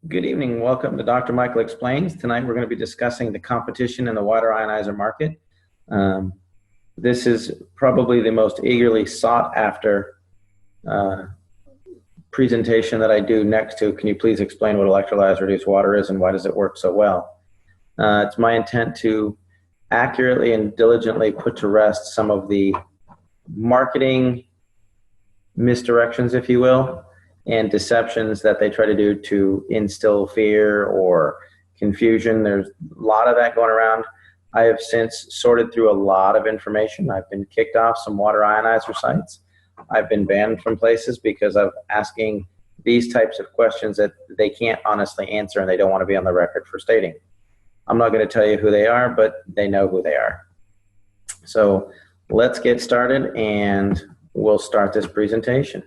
Good evening. Welcome to Dr. Michael Explains. Tonight we're going to be discussing the competition in the water ionizer market. This is probably the most eagerly sought after presentation that I do next to, can you please explain what electrolyzed reduced water is and why does it work so well? It's my intent to accurately and diligently put to rest some of the marketing misdirections, if you will, and deceptions that they try to do to instill fear or confusion. There's a lot of that going around. I have since sorted through a lot of information. I've been kicked off some water ionizer sites. I've been banned from places because of asking these types of questions that they can't honestly answer and they don't want to be on the record for stating. I'm not going to tell you who they are, but they know who they are. So let's get started and we'll start this presentation.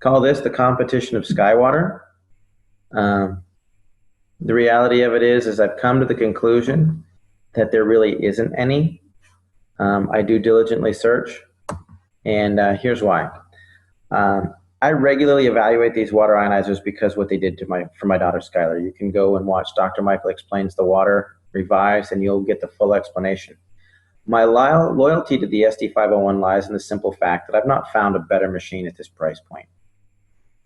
Call this the competition of Skywater. The reality of it is I've come to the conclusion that there really isn't any. I do diligently search, and here's why. I regularly evaluate these water ionizers because what they did to for my daughter Skylar. You can go and watch Dr. Michael Explains the Water Revised, and you'll get the full explanation. My loyalty to the SD501 lies in the simple fact that I've not found a better machine at this price point.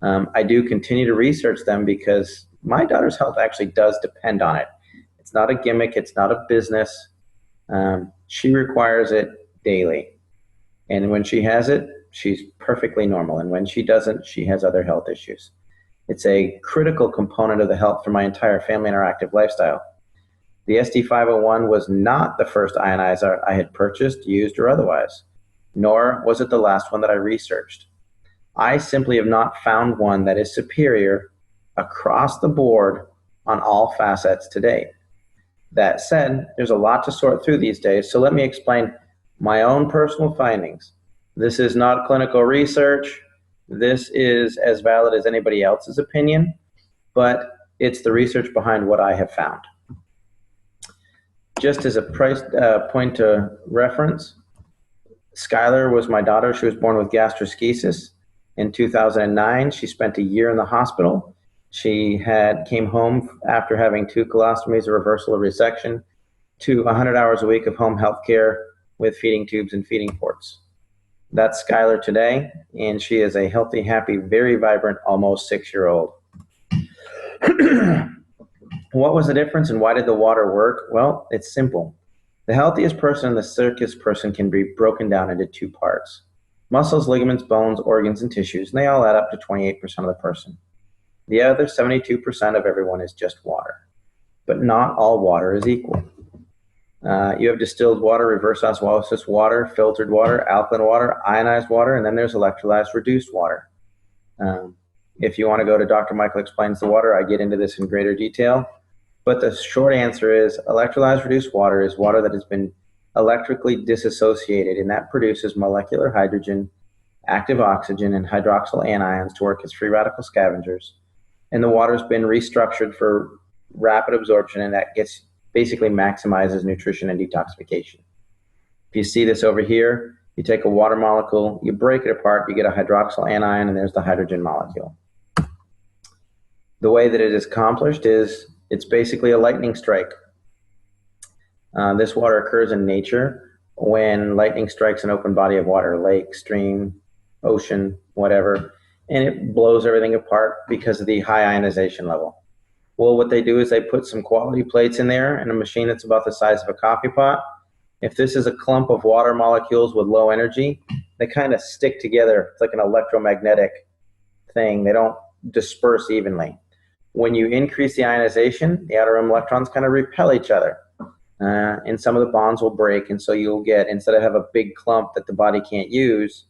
I do continue to research them because my daughter's health actually does depend on it. It's not a gimmick. It's not a business. She requires it daily. And when she has it, she's perfectly normal. And when she doesn't, she has other health issues. It's a critical component of the health for my entire family and our active lifestyle. The SD501 was not the first ionizer I had purchased, used, or otherwise, nor was it the last one that I researched. I simply have not found one that is superior across the board on all facets to date. That said, there's a lot to sort through these days, so let me explain my own personal findings. This is not clinical research. This is as valid as anybody else's opinion, but it's the research behind what I have found. Just as a point to reference, Skylar was my daughter. She was born with gastroschisis. In 2009, she spent a year in the hospital. She came home after having 2 colostomies, a reversal of resection, to 100 hours a week of home health care with feeding tubes and feeding ports. That's Skylar today, and she is a healthy, happy, very vibrant, almost 6-year-old. What was the difference and why did the water work? Well, it's simple. The healthiest person and the sickest person can be broken down into 2 parts. Muscles, ligaments, bones, organs, and tissues, and they all add up to 28% of the person. The other 72% of everyone is just water. But not all water is equal. You have distilled water, reverse osmosis water, filtered water, alkaline water, ionized water, and then there's electrolyzed reduced water. If you want to go to Dr. Michael Explains the Water, I get into this in greater detail. But the short answer is electrolyzed reduced water is water that has been electrically disassociated, and that produces molecular hydrogen, active oxygen, and hydroxyl anions to work as free radical scavengers. And the water's been restructured for rapid absorption, and that basically maximizes nutrition and detoxification. If you see this over here, you take a water molecule, you break it apart, you get a hydroxyl anion, and there's the hydrogen molecule. The way that it is accomplished is it's basically a lightning strike. This water occurs in nature when lightning strikes an open body of water, lake, stream, ocean, whatever, and it blows everything apart because of the high ionization level. Well, what they do is they put some quality plates in there in a machine that's about the size of a coffee pot. If this is a clump of water molecules with low energy, they kind of stick together. It's like an electromagnetic thing. They don't disperse evenly. When you increase the ionization, the outer rim electrons kind of repel each other. And some of the bonds will break, and so you'll get, instead of have a big clump that the body can't use,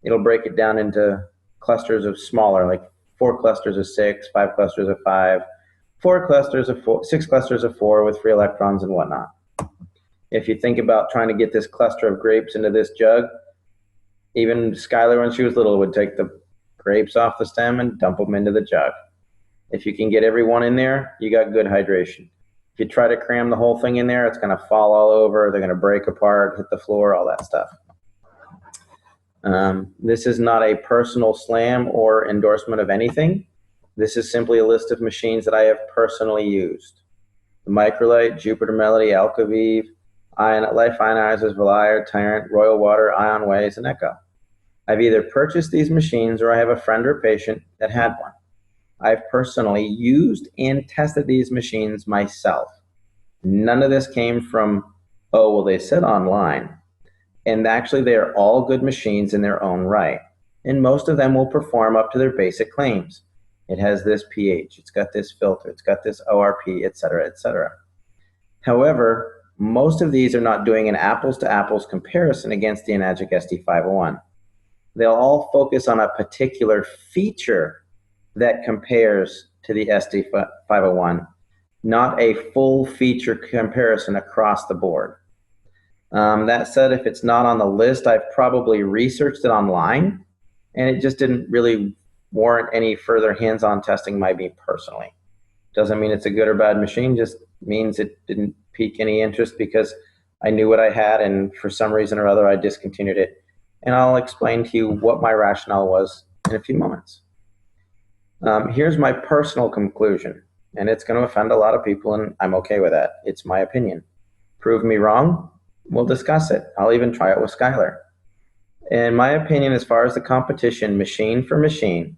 it'll break it down into clusters of smaller, like 4 clusters of 6, 5 clusters of 5, 4 clusters of 4, 6 clusters of 4 with free electrons and whatnot. If you think about trying to get this cluster of grapes into this jug, even Skylar, when she was little, would take the grapes off the stem and dump them into the jug. If you can get everyone in there, you got good hydration. If you try to cram the whole thing in there, it's going to fall all over. They're going to break apart, hit the floor, all that stuff. This is not a personal slam or endorsement of anything. This is simply a list of machines that I have personally used. The Microlite, Jupiter Melody, Alcavive, Life Ionizers, Valire, Tyrant, Royal Water, Ion Ways, and Echo. I've either purchased these machines or I have a friend or patient that had one. I've personally used and tested these machines myself. None of this came from, oh, well, they said online. And actually, they are all good machines in their own right. And most of them will perform up to their basic claims. It has this pH, it's got this filter, it's got this ORP, et cetera, et cetera. However, most of these are not doing an apples to apples comparison against the Enagic SD501. They'll all focus on a particular feature that compares to the SD501, not a full feature comparison across the board. That said, if it's not on the list, I've probably researched it online, and it just didn't really warrant any further hands-on testing by me personally. Doesn't mean it's a good or bad machine, just means it didn't pique any interest because I knew what I had, and for some reason or other, I discontinued it. And I'll explain to you what my rationale was in a few moments. Here's my personal conclusion, and it's going to offend a lot of people, and I'm okay with that. It's my opinion. Prove me wrong, we'll discuss it. I'll even try it with Skylar. In my opinion, as far as the competition, machine for machine,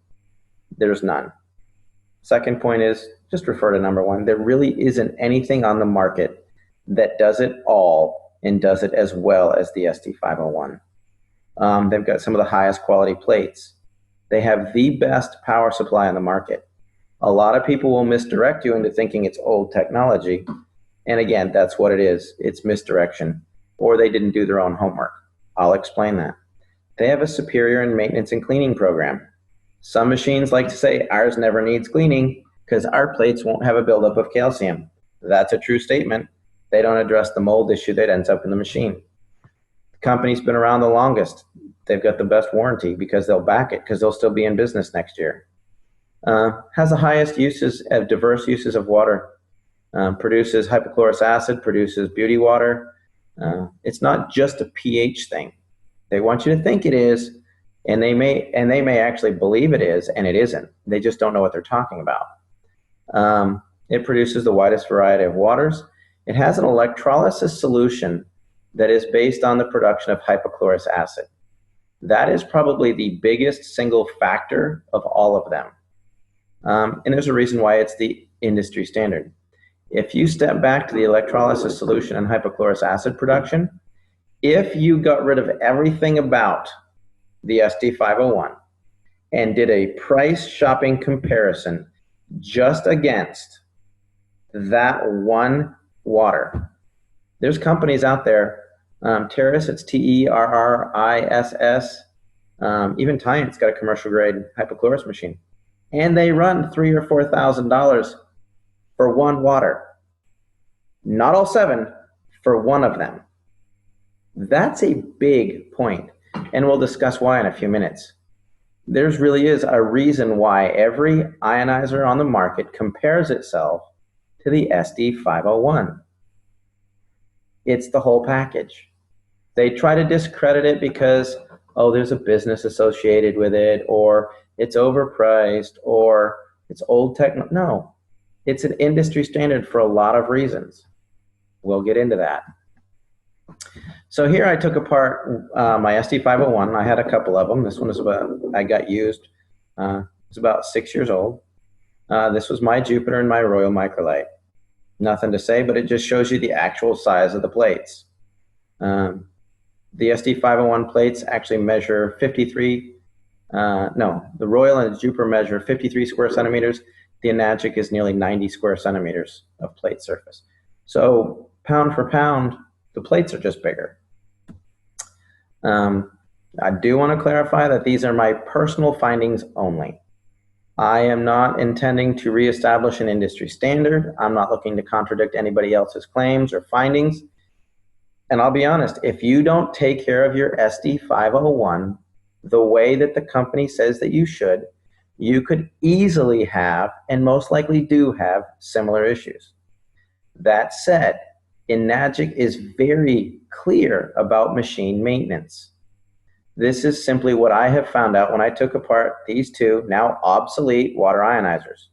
there's none. Second point is, just refer to number one. There really isn't anything on the market that does it all and does it as well as the SD501. They've got some of the highest quality plates. They have the best power supply on the market. A lot of people will misdirect you into thinking it's old technology. And again, that's what it is. It's misdirection. Or they didn't do their own homework. I'll explain that. They have a superior in maintenance and cleaning program. Some machines like to say ours never needs cleaning because our plates won't have a buildup of calcium. That's a true statement. They don't address the mold issue that ends up in the machine. The company's been around the longest. They've got the best warranty because they'll back it because they'll still be in business next year. Has the highest uses of diverse uses of water. Produces hypochlorous acid, produces beauty water. It's not just a pH thing. They want you to think it is, and they may actually believe it is, and it isn't. They just don't know what they're talking about. It produces the widest variety of waters. It has an electrolysis solution that is based on the production of hypochlorous acid. That is probably the biggest single factor of all of them. And there's a reason why it's the industry standard. If you step back to the electrolysis solution and hypochlorous acid production, if you got rid of everything about the SD501 and did a price shopping comparison just against that one water, there's companies out there, Terrace, it's Terriss, even Tyrant's got a commercial grade hypochlorous machine, and they run $3,000 or $4,000 for one water. Not all seven, for one of them. That's a big point, and we'll discuss why in a few minutes. There's really is a reason why every ionizer on the market compares itself to the SD501. It's the whole package. They try to discredit it because, oh, there's a business associated with it, or it's overpriced, or it's old tech. No, it's an industry standard for a lot of reasons. We'll get into that. So here I took apart my SD501. I had a couple of them. This one is I got used. It's about 6 years old. This was my Jupiter and my Royal Microlite. Nothing to say, but it just shows you the actual size of the plates. The SD501 plates actually measure 53, the Royal and the Jupiter measure 53 square centimeters. The Enagic is nearly 90 square centimeters of plate surface. So pound for pound, the plates are just bigger. I do want to clarify that these are my personal findings only. I am not intending to reestablish an industry standard. I'm not looking to contradict anybody else's claims or findings. And I'll be honest, if you don't take care of your SD501 the way that the company says that you should, you could easily have, and most likely do have, similar issues. That said, Enagic is very clear about machine maintenance. This is simply what I have found out when I took apart these two now obsolete water ionizers.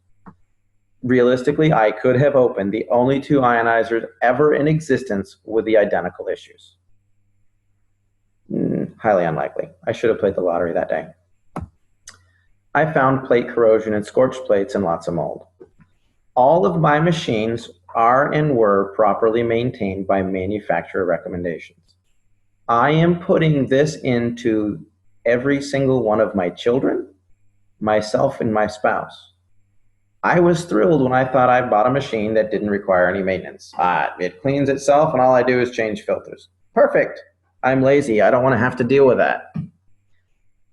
Realistically, I could have opened the only two ionizers ever in existence with the identical issues. Highly unlikely. I should have played the lottery that day. I found plate corrosion in scorched plates and lots of mold. All of my machines are and were properly maintained by manufacturer recommendations. I am putting this into every single one of my children, myself, and my spouse. I was thrilled when I thought I bought a machine that didn't require any maintenance. It cleans itself and all I do is change filters. Perfect. I'm lazy. I don't want to have to deal with that.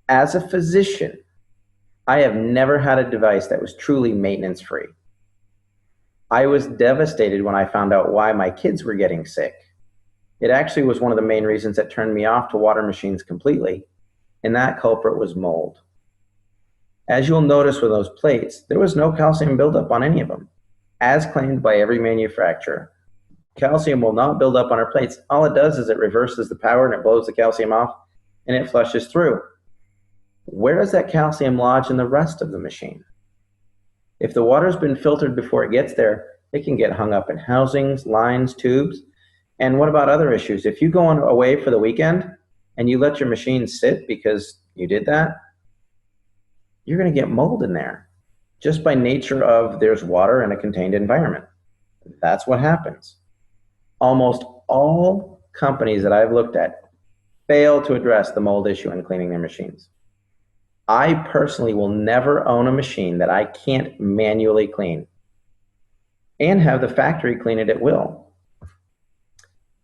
As a physician, I have never had a device that was truly maintenance free. I was devastated when I found out why my kids were getting sick. It actually was one of the main reasons that turned me off to water machines completely, and that culprit was mold. As you'll notice with those plates, there was no calcium buildup on any of them, as claimed by every manufacturer. Calcium will not build up on our plates. All it does is it reverses the power and it blows the calcium off and it flushes through. Where does that calcium lodge in the rest of the machine? If the water's been filtered before it gets there, it can get hung up in housings, lines, tubes. And what about other issues? If you go away for the weekend and you let your machine sit because you did that, you're going to get mold in there just by nature of there's water in a contained environment. That's what happens. Almost all companies that I've looked at fail to address the mold issue in cleaning their machines. I personally will never own a machine that I can't manually clean and have the factory clean it at will.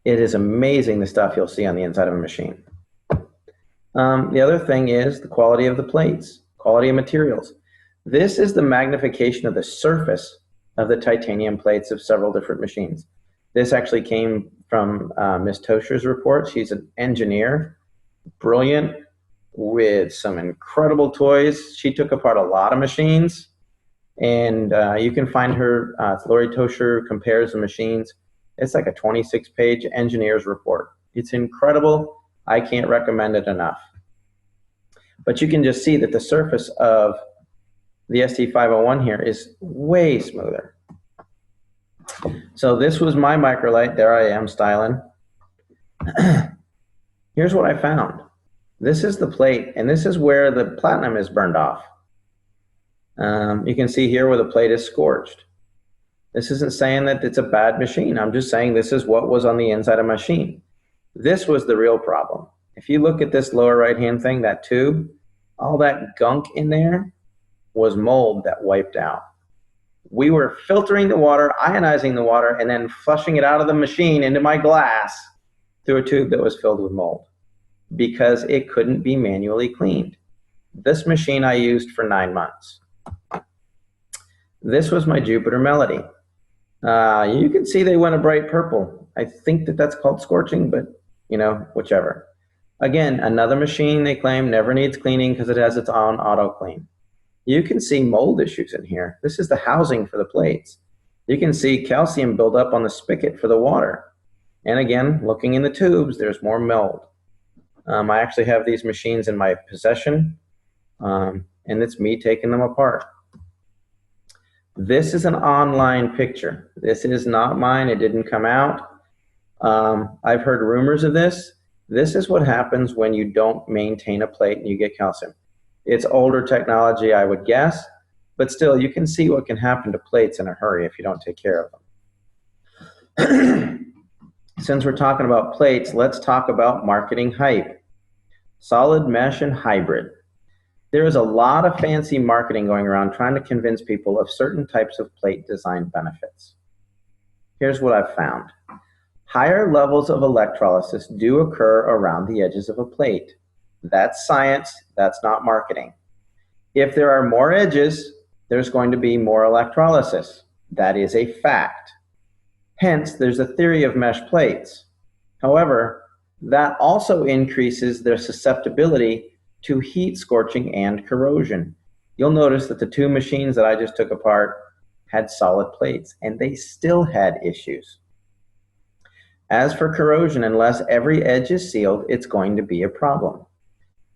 It is amazing the stuff you'll see on the inside of a machine. The other thing is the quality of the plates. Quality of materials. This is the magnification of the surface of the titanium plates of several different machines. This actually came from Ms. Tosher's report. She's an engineer, brilliant, with some incredible toys. She took apart a lot of machines, and you can find her, Lori Tosher compares the machines. It's like a 26-page engineer's report. It's incredible. I can't recommend it enough. But you can just see that the surface of the ST501 here is way smoother. So this was my microlight. There I am styling. Here's what I found. This is the plate, and this is where the platinum is burned off. You can see here where the plate is scorched. This isn't saying that it's a bad machine. I'm just saying this is what was on the inside of my machine. This was the real problem. If you look at this lower right-hand thing, that tube, all that gunk in there was mold that wiped out. We were filtering the water, ionizing the water, and then flushing it out of the machine into my glass through a tube that was filled with mold because it couldn't be manually cleaned. This machine I used for 9 months. This was my Jupiter Melody. You can see they went a bright purple. I think that that's called scorching, but you know, whichever. Again, another machine they claim never needs cleaning because it has its own auto clean. You can see mold issues in here. This is the housing for the plates. You can see calcium buildup on the spigot for the water. And again, looking in the tubes, there's more mold. I actually have these machines in my possession, and it's me taking them apart. This is an online picture. This is not mine. It didn't come out. I've heard rumors of this. This is what happens when you don't maintain a plate and you get calcium. It's older technology, I would guess, but still, you can see what can happen to plates in a hurry if you don't take care of them. Since we're talking about plates, let's talk about marketing hype. Solid mesh and hybrid. There is a lot of fancy marketing going around trying to convince people of certain types of plate design benefits. Here's what I've found. Higher levels of electrolysis do occur around the edges of a plate. That's science, that's not marketing. If there are more edges, there's going to be more electrolysis. That is a fact. Hence, there's a theory of mesh plates. However, that also increases their susceptibility to heat scorching and corrosion. You'll notice that the two machines that I just took apart had solid plates, and they still had issues. As for corrosion, unless every edge is sealed, it's going to be a problem.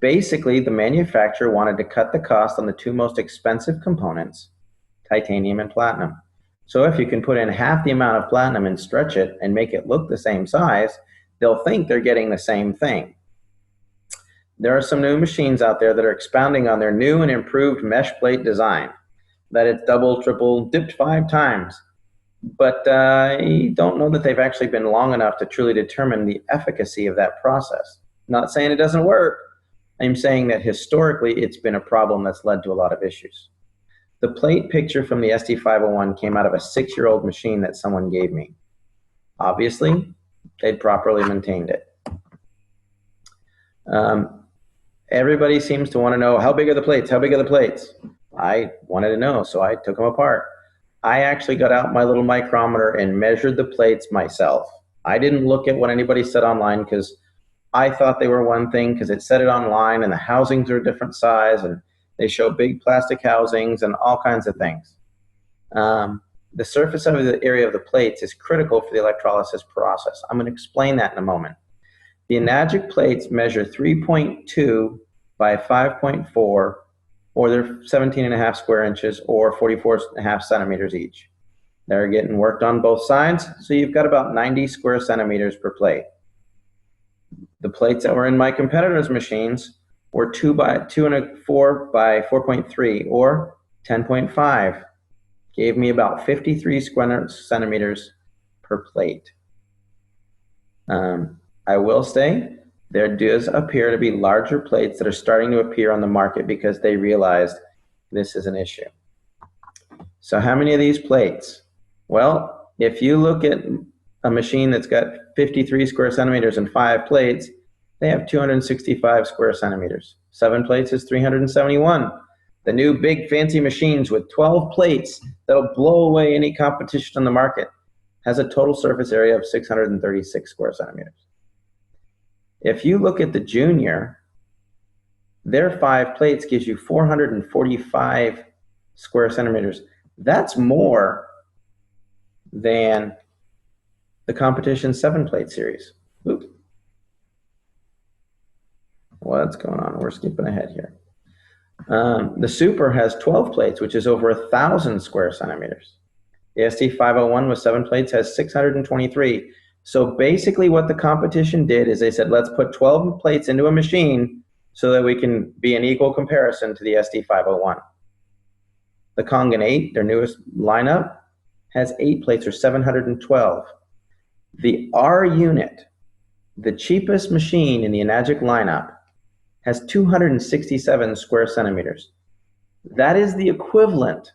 Basically, the manufacturer wanted to cut the cost on the two most expensive components, titanium and platinum. So if you can put in half the amount of platinum and stretch it and make it look the same size, they'll think they're getting the same thing. There are some new machines out there that are expounding on their new and improved mesh plate design, that it's double, triple, dipped 5 times. But I don't know that they've actually been long enough to truly determine the efficacy of that process. Not saying it doesn't work. I'm saying that historically it's been a problem that's led to a lot of issues. The plate picture from the SD501 came out of a 6-year-old machine that someone gave me. Obviously, they'd properly maintained it. Everybody seems to want to know, how big are the plates? How big are the plates? I wanted to know, so I took them apart. I actually got out my little micrometer and measured the plates myself. I didn't look at what anybody said online because I thought they were one thing because it said it online and the housings are a different size and they show big plastic housings and all kinds of things. The surface of the area of the plates is critical for the electrolysis process. I'm going to explain that in a moment. The Enagic plates measure 3.2 by 5.4, or they're 17.5 square inches or 44.5 centimeters each. They're getting worked on both sides, so you've got about 90 square centimeters per plate. The plates that were in my competitors' machines were 2 by 2.4 by 4.3 or 10.5. Gave me about 53 square centimeters per plate. I will say there does appear to be larger plates that are starting to appear on the market because they realized this is an issue. So how many of these plates? Well, if you look at a machine that's got 53 square centimeters and 5 plates, they have 265 square centimeters. 7 plates is 371. The new big fancy machines with 12 plates that'll blow away any competition on the market has a total surface area of 636 square centimeters. If you look at the Junior, their 5 plates gives you 445 square centimeters. That's more than the competition 7-plate series. Oops. What's going on? We're skipping ahead here. The Super has 12 plates, which is over 1,000 square centimeters. The SD501 with 7 plates has 623. So basically what the competition did is they said, let's put 12 plates into a machine so that we can be an equal comparison to the SD501. The Kangen 8, their newest lineup, has 8 plates or 712. The R unit, the cheapest machine in the Enagic lineup, has 267 square centimeters. That is the equivalent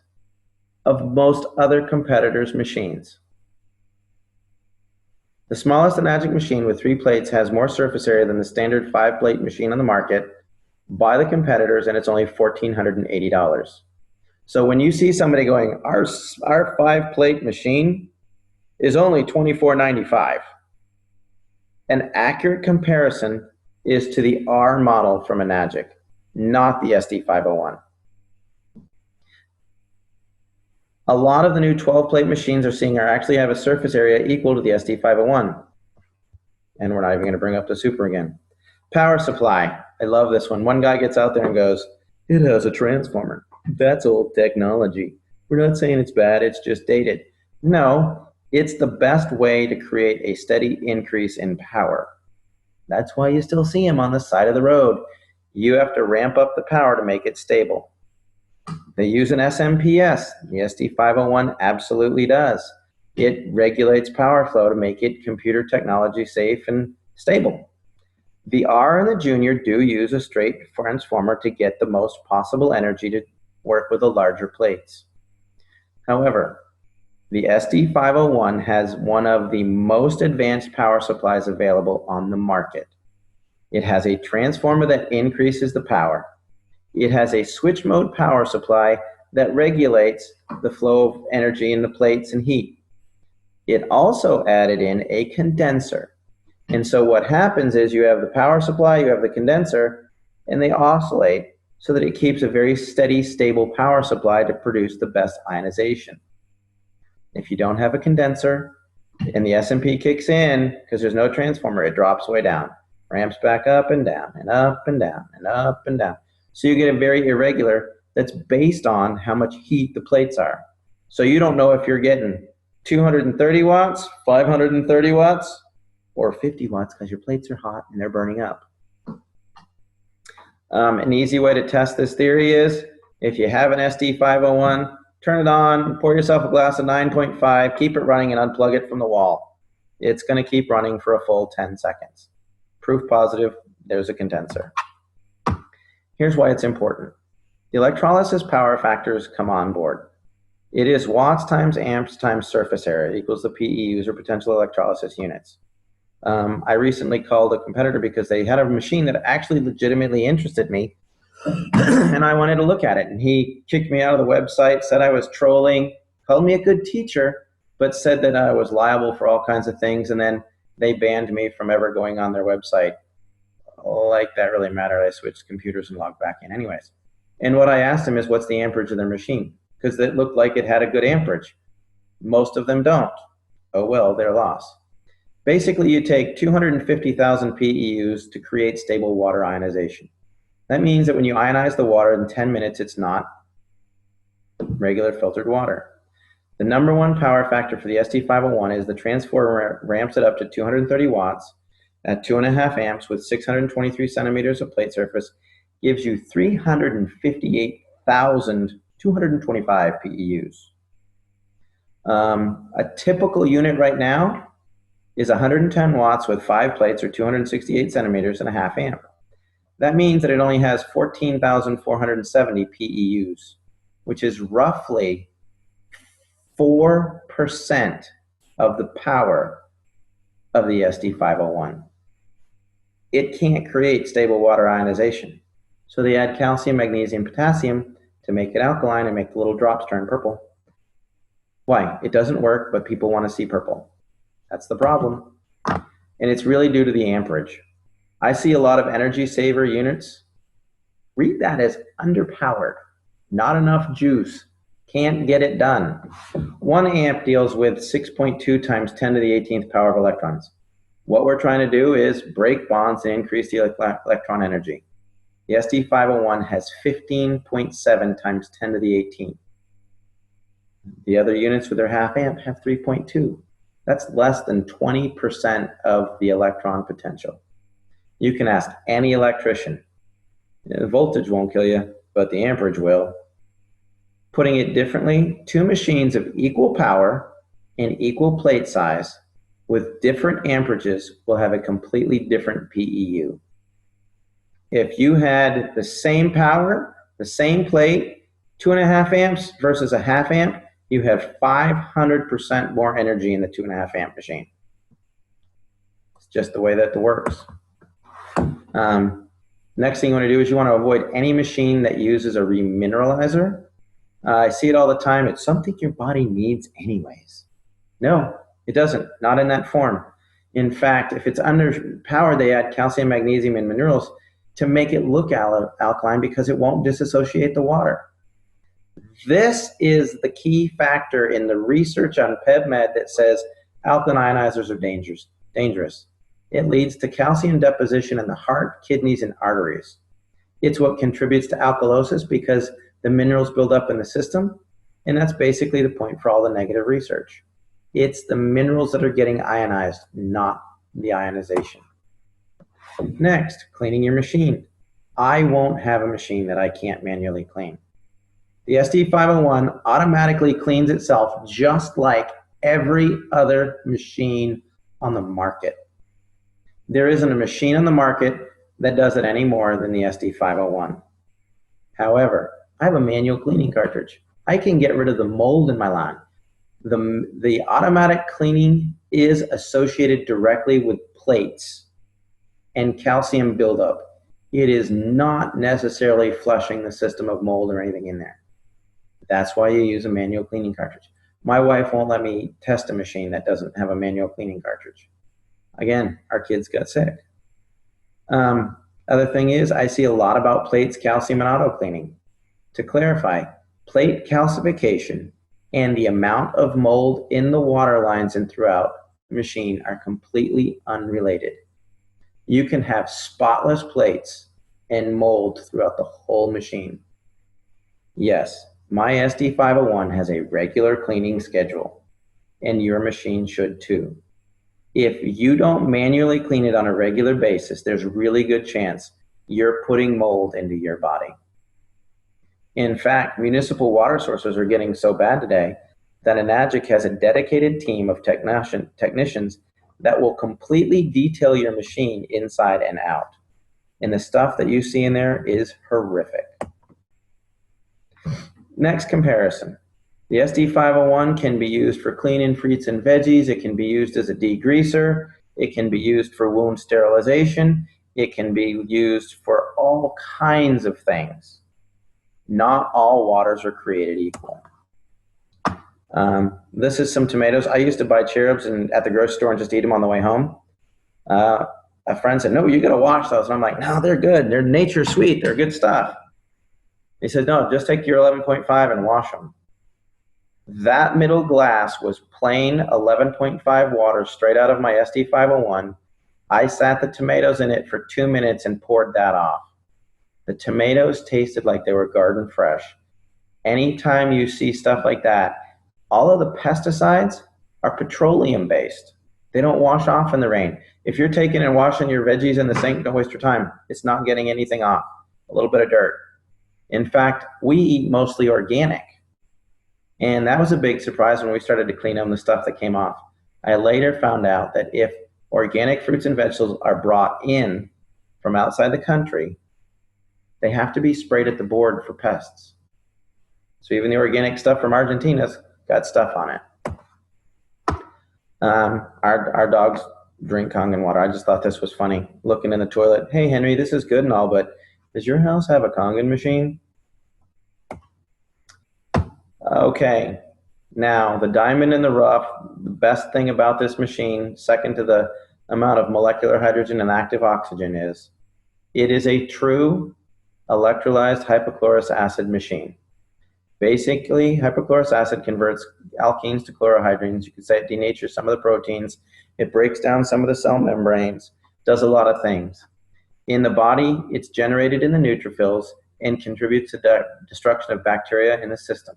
of most other competitors' machines. The smallest Enagic machine with 3 plates has more surface area than the standard 5-plate machine on the market by the competitors, and it's only $1,480. So when you see somebody going, our 5-plate machine is only $2,495, an accurate comparison is to the R model from Enagic, not the SD501. A lot of the new 12-plate machines actually have a surface area equal to the SD501. And we're not even going to bring up the Super again. Power supply. I love this one. One guy gets out there and goes, it has a transformer. That's old technology. We're not saying it's bad, it's just dated. No, it's the best way to create a steady increase in power. That's why you still see them on the side of the road. You have to ramp up the power to make it stable. They use an SMPS. The SD501 absolutely does. It regulates power flow to make it computer technology safe and stable. The R and the Junior do use a straight transformer to get the most possible energy to work with the larger plates. However, the SD501 has one of the most advanced power supplies available on the market. It has a transformer that increases the power. It has a switch mode power supply that regulates the flow of energy in the plates and heat. It also added in a condenser. And so what happens is you have the power supply, you have the condenser, and they oscillate so that it keeps a very steady, stable power supply to produce the best ionization. If you don't have a condenser and the SMP kicks in, because there's no transformer, it drops way down. Ramps back up and down and up and down and up and down. So you get a very irregular that's based on how much heat the plates are. So you don't know if you're getting 230 watts, 530 watts, or 50 watts because your plates are hot and they're burning up. An easy way to test this theory is if you have an SD501, turn it on, pour yourself a glass of 9.5, keep it running and unplug it from the wall. It's going to keep running for a full 10 seconds. Proof positive, there's a condenser. Here's why it's important. The electrolysis power factors come on board. It is watts times amps times surface area equals the PEUs, or potential electrolysis units. I recently called a competitor because they had a machine that actually legitimately interested me, and I wanted to look at it. And he kicked me out of the website, said I was trolling, called me a good teacher, but said that I was liable for all kinds of things, and then they banned me from ever going on their website. Like that really mattered. I switched computers and logged back in anyways. And what I asked him is, what's the amperage of their machine? Because it looked like it had a good amperage. Most of them don't. Oh well, their loss. Basically, you take 250,000 PEUs to create stable water ionization. That means that when you ionize the water in 10 minutes, it's not regular filtered water. The number one power factor for the SD501 is the transformer ramps it up to 230 watts at 2.5 amps with 623 centimeters of plate surface, gives you 358,225 PEUs. A typical unit right now is 110 watts with 5 plates, or 268 centimeters and a half amp. That means that it only has 14,470 PEUs, which is roughly 4% of the power of the SD501. It can't create stable water ionization. So they add calcium, magnesium, potassium to make it alkaline and make the little drops turn purple. Why? It doesn't work, but people want to see purple. That's the problem. And it's really due to the amperage. I see a lot of energy saver units. Read that as underpowered, not enough juice, can't get it done. 1 amp deals with 6.2 times 10 to the 18th power of electrons. What we're trying to do is break bonds and increase the electron energy. The SD501 has 15.7 times 10 to the 18th. The other units with their half amp have 3.2. That's less than 20% of the electron potential. You can ask any electrician. The voltage won't kill you, but the amperage will. Putting it differently, 2 machines of equal power and equal plate size with different amperages will have a completely different PEU. If you had the same power, the same plate, 2.5 amps versus a half amp, you have 500% more energy in the 2.5 amp machine. It's just the way that it works. Next thing you want to do is you want to avoid any machine that uses a remineralizer. I see it all the time. It's something your body needs anyways. No, it doesn't. Not in that form. In fact, if it's underpowered, they add calcium, magnesium, and minerals to make it look alkaline because it won't disassociate the water. This is the key factor in the research on PubMed that says alkaline ionizers are dangerous. It leads to calcium deposition in the heart, kidneys, and arteries. It's what contributes to alkalosis because the minerals build up in the system, and that's basically the point for all the negative research. It's the minerals that are getting ionized, not the ionization. Next, cleaning your machine. I won't have a machine that I can't manually clean. The SD501 automatically cleans itself just like every other machine on the market. There isn't a machine on the market that does it any more than the SD501. However, I have a manual cleaning cartridge. I can get rid of the mold in my lawn. The automatic cleaning is associated directly with plates and calcium buildup. It is not necessarily flushing the system of mold or anything in there. That's why you use a manual cleaning cartridge. My wife won't let me test a machine that doesn't have a manual cleaning cartridge. Again, our kids got sick. Other thing is, I see a lot about plates, calcium, and auto cleaning. To clarify, plate calcification and the amount of mold in the water lines and throughout the machine are completely unrelated. You can have spotless plates and mold throughout the whole machine. Yes, my SD501 has a regular cleaning schedule, and your machine should too. If you don't manually clean it on a regular basis, there's a really good chance you're putting mold into your body. In fact, municipal water sources are getting so bad today that Enagic has a dedicated team of technicians that will completely detail your machine inside and out. And the stuff that you see in there is horrific. Next comparison. The SD501 can be used for cleaning fruits and veggies. It can be used as a degreaser. It can be used for wound sterilization. It can be used for all kinds of things. Not all waters are created equal. This is some tomatoes. I used to buy cherubs at the grocery store and just eat them on the way home. A friend said, no, you got to wash those. And I'm like, no, they're good. They're nature sweet. They're good stuff. He said, no, just take your 11.5 and wash them. That middle glass was plain 11.5 water straight out of my SD501. I sat the tomatoes in it for 2 minutes and poured that off. The tomatoes tasted like they were garden fresh. Anytime you see stuff like that, all of the pesticides are petroleum based. They don't wash off in the rain. If you're taking and washing your veggies in the sink, don't waste your time. It's not getting anything off. A little bit of dirt. In fact, we eat mostly organic. And that was a big surprise when we started to clean them, the stuff that came off. I later found out that if organic fruits and vegetables are brought in from outside the country, they have to be sprayed at the board for pests. So even the organic stuff from Argentina's got stuff on it. Our dogs drink Kangen water. I just thought this was funny. Looking in the toilet, hey Henry, this is good and all, but does your house have a Kangen machine? Okay, now the diamond in the rough, the best thing about this machine, second to the amount of molecular hydrogen and active oxygen, is it is a true electrolyzed hypochlorous acid machine. Basically, hypochlorous acid converts alkenes to chlorohydrines. You could say it denatures some of the proteins. It breaks down some of the cell membranes, does a lot of things. In the body, it's generated in the neutrophils and contributes to the destruction of bacteria in the system.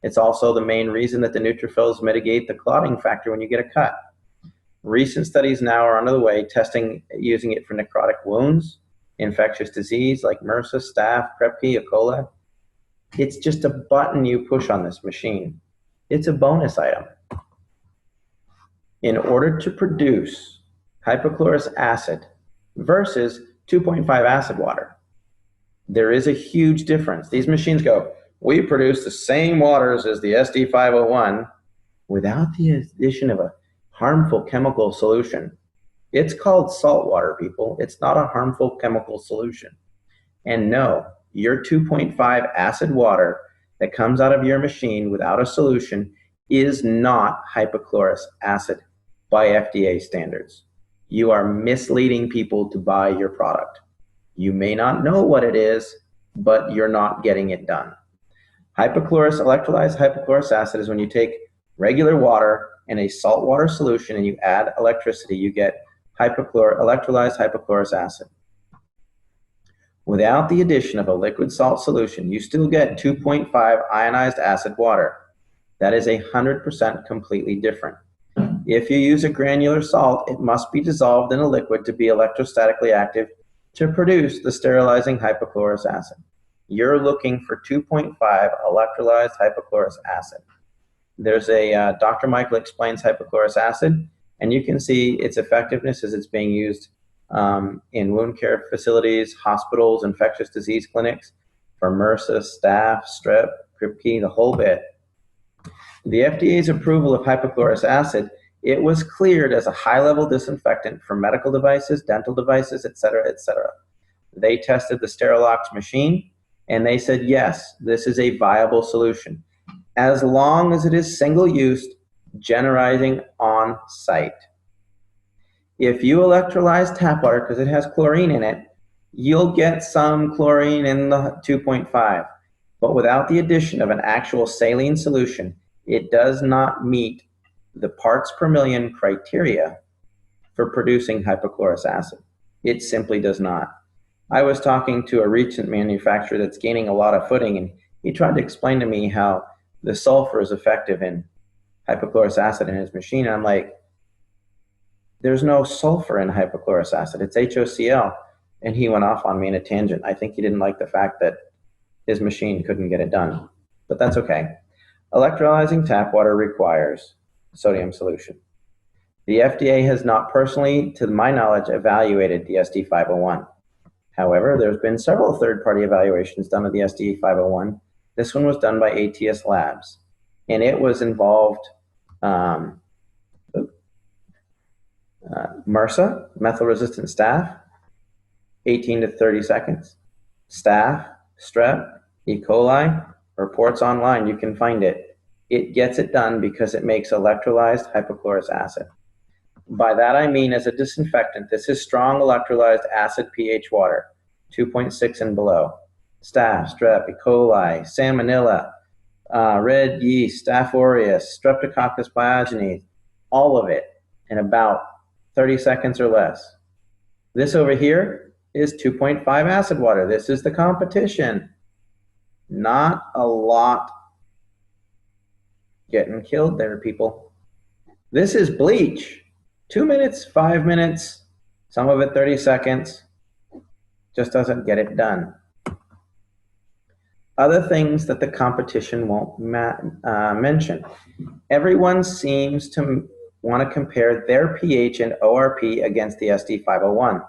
It's also the main reason that the neutrophils mitigate the clotting factor when you get a cut. Recent studies now are under the way testing using it for necrotic wounds, infectious disease like MRSA, Staph, Krepke, E. coli. It's just a button you push on this machine. It's a bonus item. In order to produce hypochlorous acid versus 2.5 acid water, there is a huge difference. These machines go, we produce the same waters as the SD501 without the addition of a harmful chemical solution. It's called salt water, people. It's not a harmful chemical solution. And no, your 2.5 acid water that comes out of your machine without a solution is not hypochlorous acid by FDA standards. You are misleading people to buy your product. You may not know what it is, but you're not getting it done. Electrolyzed hypochlorous acid is when you take regular water and a saltwater solution and you add electricity, you get electrolyzed hypochlorous acid. Without the addition of a liquid salt solution, you still get 2.5 ionized acid water. That is 100% completely different. If you use a granular salt, it must be dissolved in a liquid to be electrostatically active to produce the sterilizing hypochlorous acid. You're looking for 2.5 electrolyzed hypochlorous acid. There's a Dr. Michael Explains Hypochlorous Acid, and you can see its effectiveness as it's being used in wound care facilities, hospitals, infectious disease clinics for MRSA, Staph, Strep, Krepke, the whole bit. The FDA's approval of hypochlorous acid, it was cleared as a high-level disinfectant for medical devices, dental devices, etc., etc. They tested the Sterilox machine, and they said, yes, this is a viable solution, as long as it is single-use, generating on-site. If you electrolyze tap water, because it has chlorine in it, you'll get some chlorine in the 2.5. But without the addition of an actual saline solution, it does not meet the parts per million criteria for producing hypochlorous acid. It simply does not. I was talking to a recent manufacturer that's gaining a lot of footing, and he tried to explain to me how the sulfur is effective in hypochlorous acid in his machine. And I'm like, there's no sulfur in hypochlorous acid. It's HOCl. And he went off on me in a tangent. I think he didn't like the fact that his machine couldn't get it done, but that's okay. Electrolyzing tap water requires sodium solution. The FDA has not personally, to my knowledge, evaluated the SD501. However, there's been several third-party evaluations done of the SD501. This one was done by ATS Labs, and it was involved MRSA, methyl-resistant staph, 18 to 30 seconds. Staph, strep, E. coli, reports online, you can find it. It gets it done because it makes electrolyzed hypochlorous acid. By that I mean, as a disinfectant, this is strong electrolyzed acid pH water, 2.6 and below. Staph, strep, E. coli, salmonella, red yeast, Staph aureus, streptococcus pyogenes, all of it in about 30 seconds or less. This over here is 2.5 acid water. This is the competition. Not a lot getting killed there, people. This is bleach. 2 minutes, 5 minutes, some of it 30 seconds. Just doesn't get it done. Other things that the competition won't mention. Everyone seems to want to compare their pH and ORP against the SD501.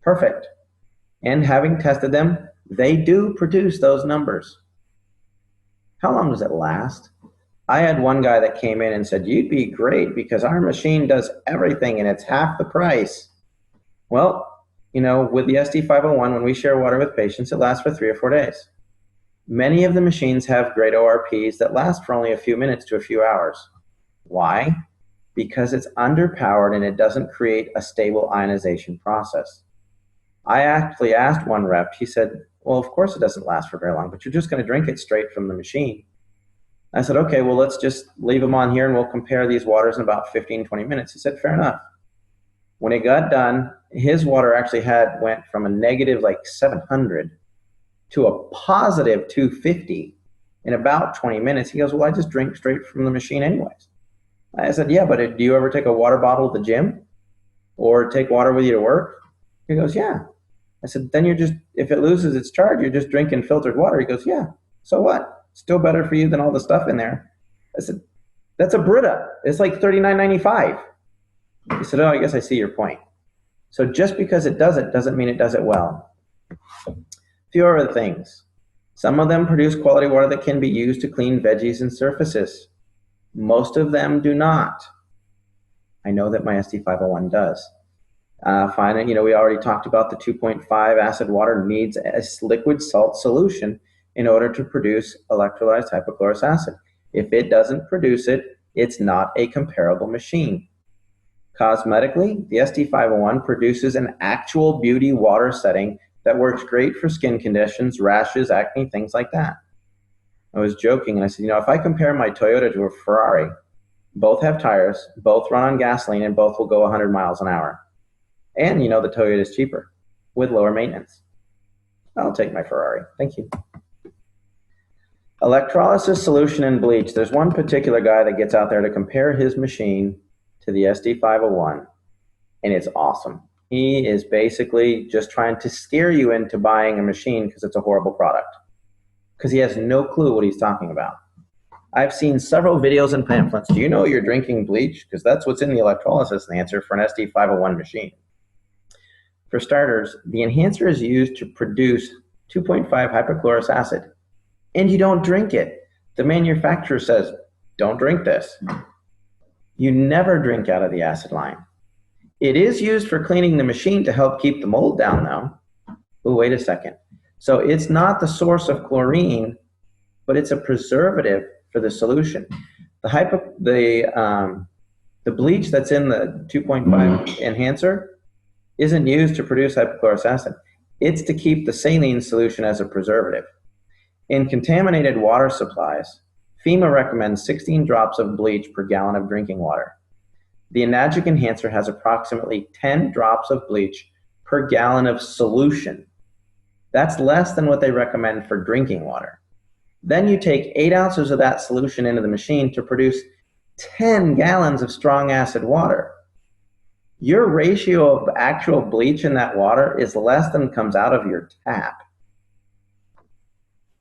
Perfect. And having tested them, they do produce those numbers. How long does it last? I had one guy that came in and said, you'd be great because our machine does everything and it's half the price. Well, you know, with the SD501, when we share water with patients, it lasts for 3 or 4 days. Many of the machines have great ORPs that last for only a few minutes to a few hours. Why? Because it's underpowered and it doesn't create a stable ionization process. I actually asked one rep, he said, well, of course it doesn't last for very long, but you're just going to drink it straight from the machine. I said, okay, well, let's just leave them on here and we'll compare these waters in about 15, 20 minutes. He said, fair enough. When it got done, his water actually went from a negative like 700 to a positive 250 in about 20 minutes. He goes, well, I just drink straight from the machine anyways. I said, yeah, but do you ever take a water bottle to the gym or take water with you to work? He goes, yeah. I said, then if it loses its charge, you're just drinking filtered water. He goes, yeah, so what? Still better for you than all the stuff in there. I said, that's a Brita. It's like $39.95. He said, oh, I guess I see your point. So just because it does it doesn't mean it does it well. A few other things. Some of them produce quality water that can be used to clean veggies and surfaces. Most of them do not. I know that my SD501 does. Finally, we already talked about the 2.5 acid water needs a liquid salt solution in order to produce electrolyzed hypochlorous acid. If it doesn't produce it, it's not a comparable machine. Cosmetically, the SD501 produces an actual beauty water setting that works great for skin conditions, rashes, acne, things like that. I was joking and I said, if I compare my Toyota to a Ferrari, both have tires, both run on gasoline, and both will go 100 miles an hour. And the Toyota is cheaper with lower maintenance. I'll take my Ferrari. Thank you. Electrolysis solution and bleach. There's one particular guy that gets out there to compare his machine to the SD501, and it's awesome. He is basically just trying to scare you into buying a machine because it's a horrible product, because he has no clue what he's talking about. I've seen several videos and pamphlets. Do you know you're drinking bleach? Because that's what's in the electrolysis enhancer for an SD501 machine. For starters, the enhancer is used to produce 2.5 hypochlorous acid, and you don't drink it. The manufacturer says, don't drink this. You never drink out of the acid line. It is used for cleaning the machine to help keep the mold down, though. Oh, wait a second. So it's not the source of chlorine, but it's a preservative for the solution. The bleach that's in the 2.5 enhancer isn't used to produce hypochlorous acid. It's to keep the saline solution as a preservative. In contaminated water supplies, FEMA recommends 16 drops of bleach per gallon of drinking water. The Enagic enhancer has approximately 10 drops of bleach per gallon of solution. That's less than what they recommend for drinking water. Then you take 8 ounces of that solution into the machine to produce 10 gallons of strong acid water. Your ratio of actual bleach in that water is less than comes out of your tap.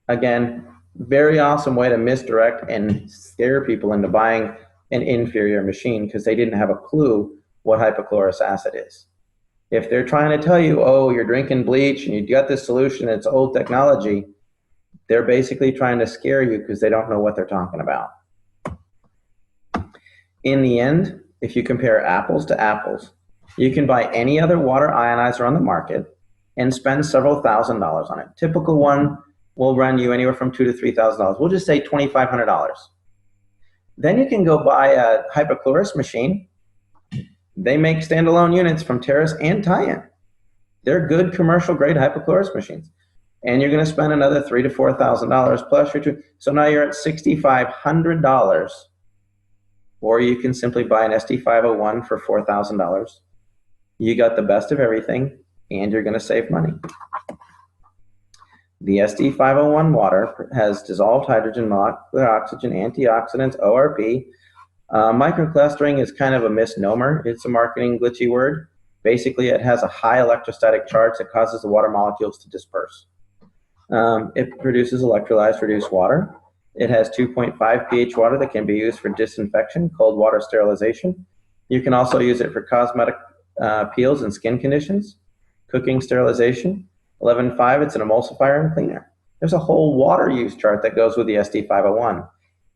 Again, very awesome way to misdirect and scare people into buying an inferior machine because they didn't have a clue what hypochlorous acid is. If they're trying to tell you, oh, you're drinking bleach and you got this solution, it's old technology, they're basically trying to scare you because they don't know what they're talking about. In the end, if you compare apples to apples, you can buy any other water ionizer on the market and spend several $1,000s on it. Typical one will run you anywhere from $2,000 to $3,000. We'll just say $2,500. Then you can go buy a hypochlorous machine. They make standalone units from Terrace and Tie-in. They're good commercial grade hypochlorous machines. And you're going to spend another $3,000 to $4,000 plus your two. So now you're at $6,500. Or you can simply buy an SD501 for $4,000. You got the best of everything, and you're going to save money. The SD501 water has dissolved hydrogen, molecular oxygen, antioxidants, ORP. Microclustering is kind of a misnomer. It's a marketing glitchy word. Basically, it has a high electrostatic charge that causes the water molecules to disperse. It produces electrolyzed reduced water. It has 2.5 pH water that can be used for disinfection, cold water sterilization. You can also use it for cosmetic peels and skin conditions, cooking sterilization. 11.5, it's an emulsifier and cleaner. There's a whole water use chart that goes with the SD501.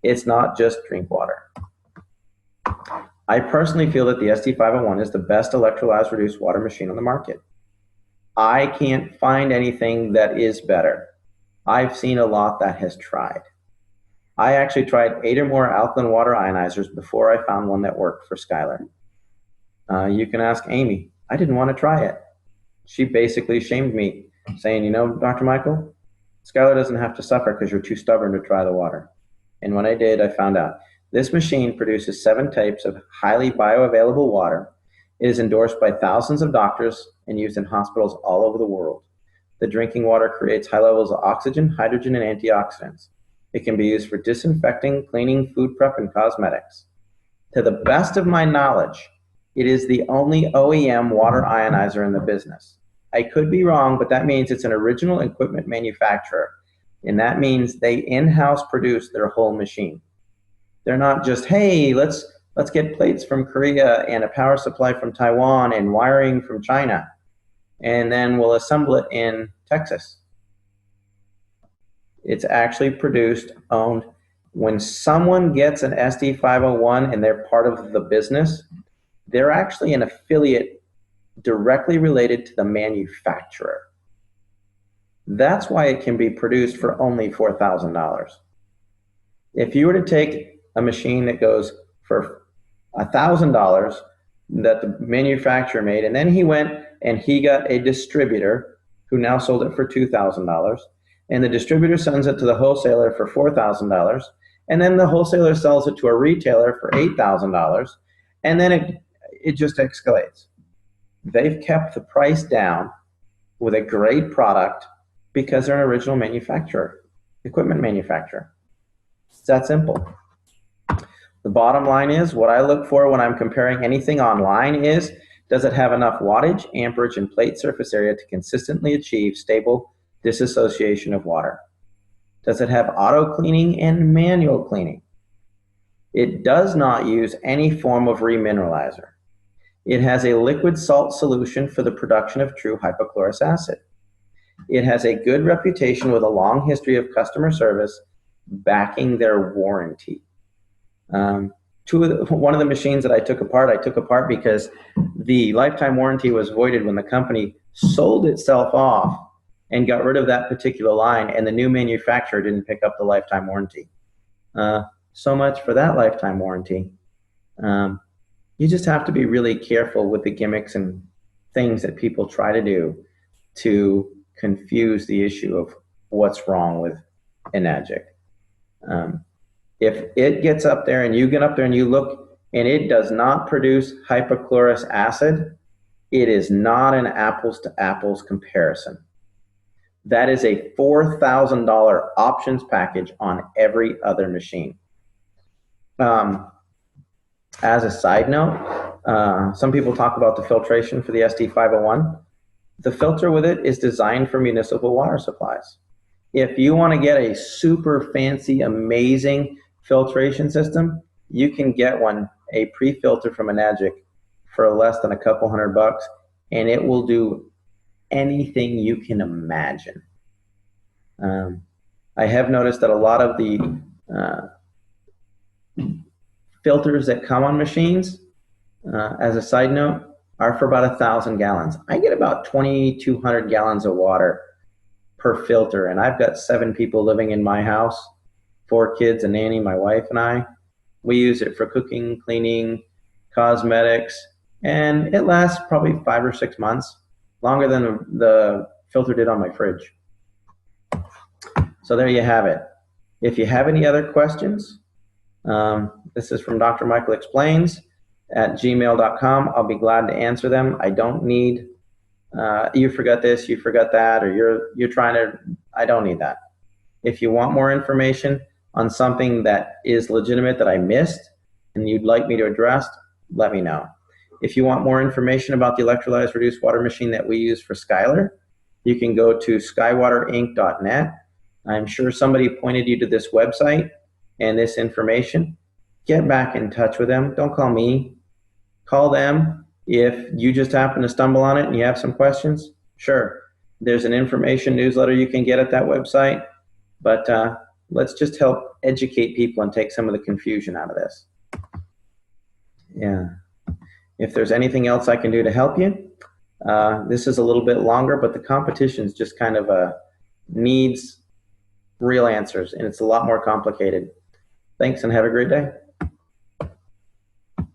It's not just drink water. I personally feel that the SD501 is the best electrolyzed reduced water machine on the market. I can't find anything that is better. I've seen a lot that has tried. I actually tried 8 or more alkaline water ionizers before I found one that worked for Skylar. You can ask Amy. I didn't want to try it. She basically shamed me, saying, you know, Dr. Michael, Skylar doesn't have to suffer because you're too stubborn to try the water. And when I did, I found out. This machine produces 7 types of highly bioavailable water. It is endorsed by thousands of doctors and used in hospitals all over the world. The drinking water creates high levels of oxygen, hydrogen, and antioxidants. It can be used for disinfecting, cleaning, food prep, and cosmetics. To the best of my knowledge, it is the only OEM water ionizer in the business. I could be wrong, but that means it's an original equipment manufacturer. And that means they in-house produce their whole machine. They're not just, hey, let's get plates from Korea and a power supply from Taiwan and wiring from China, and then we'll assemble it in Texas. It's actually produced, owned. When someone gets an SD501 and they're part of the business, they're actually an affiliate directly related to the manufacturer. That's why it can be produced for only $4,000. If you were to take a machine that goes for $1,000 that the manufacturer made, and then he went and he got a distributor who now sold it for $2,000, and the distributor sends it to the wholesaler for $4,000, and then the wholesaler sells it to a retailer for $8,000, and then it just escalates. They've kept the price down with a great product because they're an original manufacturer, equipment manufacturer. It's that simple. The bottom line is, what I look for when I'm comparing anything online is, does it have enough wattage, amperage, and plate surface area to consistently achieve stable disassociation of water? Does it have auto cleaning and manual cleaning? It does not use any form of remineralizer. It has a liquid salt solution for the production of true hypochlorous acid. It has a good reputation with a long history of customer service backing their warranty. One of the machines that I took apart because the lifetime warranty was voided when the company sold itself off and got rid of that particular line, and the new manufacturer didn't pick up the lifetime warranty. So much for that lifetime warranty. You just have to be really careful with the gimmicks and things that people try to do to confuse the issue of what's wrong with Enagic. If it gets up there and you get up there and you look and it does not produce hypochlorous acid, it is not an apples to apples comparison. That is a $4,000 options package on every other machine. As a side note, some people talk about the filtration for the SD501. The filter with it is designed for municipal water supplies. If you want to get a super fancy, amazing filtration system, you can get one, a pre-filter from Enagic, for less than a couple $100, and it will do anything you can imagine. I have noticed that a lot of the filters that come on machines, as a side note, are for about 1,000 gallons. I get about 2,200 gallons of water per filter, and I've got 7 people living in my house, 4 kids, a nanny, my wife and I. We use it for cooking, cleaning, cosmetics, and it lasts probably 5 or 6 months, longer than the filter did on my fridge. So there you have it. If you have any other questions, this is from Dr. Michael Explains at gmail.com. I'll be glad to answer them. I don't need, you forgot this, you forgot that, or you're trying to, I don't need that. If you want more information on something that is legitimate that I missed and you'd like me to address, let me know. If you want more information about the electrolyzed reduced water machine that we use for Skylar, you can go to skywaterinc.net. I'm sure somebody pointed you to this website and this information. Get back in touch with them. Don't call me. Call them. If you just happen to stumble on it and you have some questions, sure. There's an information newsletter you can get at that website. But let's just help educate people and take some of the confusion out of this. Yeah. If there's anything else I can do to help you, this is a little bit longer, but the competition's just kind of needs real answers, and it's a lot more complicated. Thanks, and have a great day.